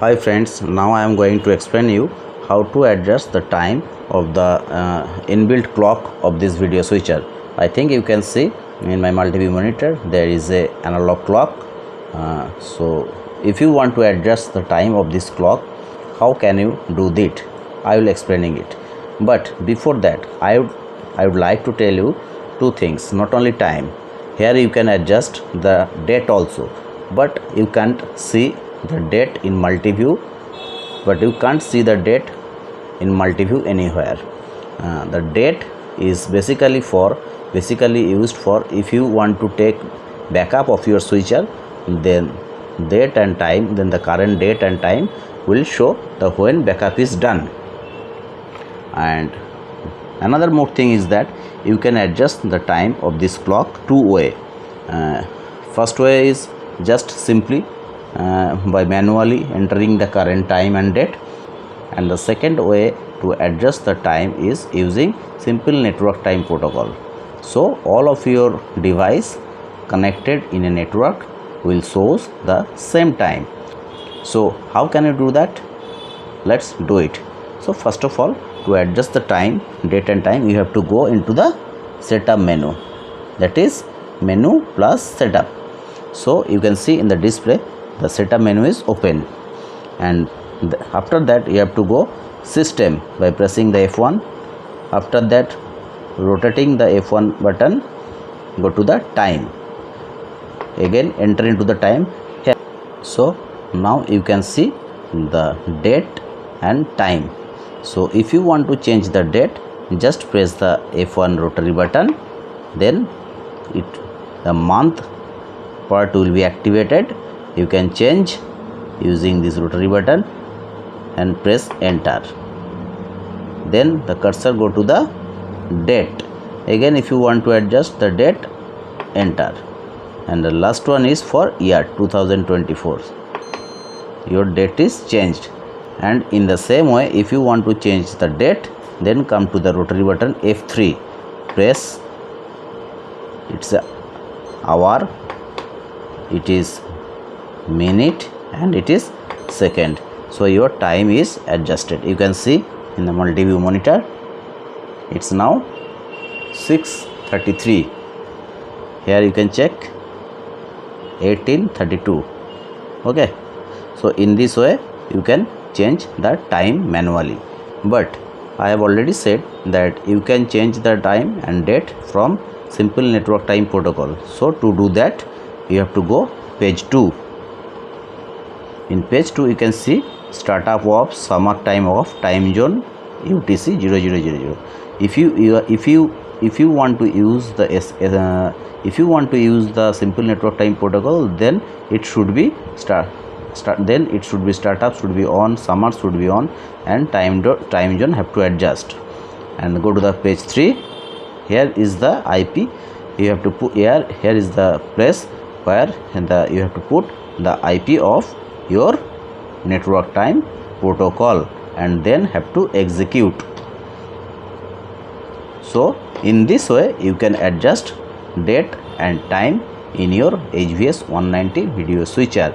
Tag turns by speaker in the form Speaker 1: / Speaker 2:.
Speaker 1: Hi friends, now I am going to explain you how to adjust the time of the inbuilt clock of this video switcher. I think you can see in my multi-view monitor there is a analog clock. So if you want to adjust the time of this clock, how can you do that? I will explaining it. But before that, I would like to tell you two things. Not only time, here you can adjust the date also, but you can't see the date in multi-view, but you can't see the date in multi-view anywhere. The date is basically used for if you want to take backup of your switcher, then date and time, then the current date and time will show the when backup is done. And another more thing is that you can adjust the time of this clock two way. First way is just simply by manually entering the current time and date, and the second way to adjust the time is using simple network time protocol. So all of your device connected in a network will shows the same time. So how can you do that? Let's do it. So first of all, to adjust the time, date and time, you have to go into the setup menu, that is menu plus setup. So you can see in the display the setup menu is open, and after that you have to go system by pressing the F1. After that, rotating the F1 button, go to the time, again enter into the time here. So now you can see the date and time. So if you want to change the date, just press the F1 rotary button, then the month part will be activated. You can change using this rotary button and press enter. Then the cursor go to the date. Again, if you want to adjust the date, enter. And the last one is for year 2024. Your date is changed. And in the same way, if you want to change the date, then come to the rotary button F3, press, it's a hour, it is minute, and it is second. So your time is adjusted. You can see in the multi-view monitor, it's now 6:33. Here you can check 18:32. Okay, so in this way you can change the time manually. But I have already said that you can change the time and date from simple network time protocol. So to do that, you have to go page 2. In page 2 you can see startup of summer time of time zone UTC 0000. If you want to use the simple network time protocol, then it should be startup should be on, summer should be on, and time zone have to adjust. And go to the page 3. Here is the IP. You have to put here is the place where you have to put the IP of your network time protocol, and then have to execute. So in this way you can adjust date and time in your HVS-190 video switcher.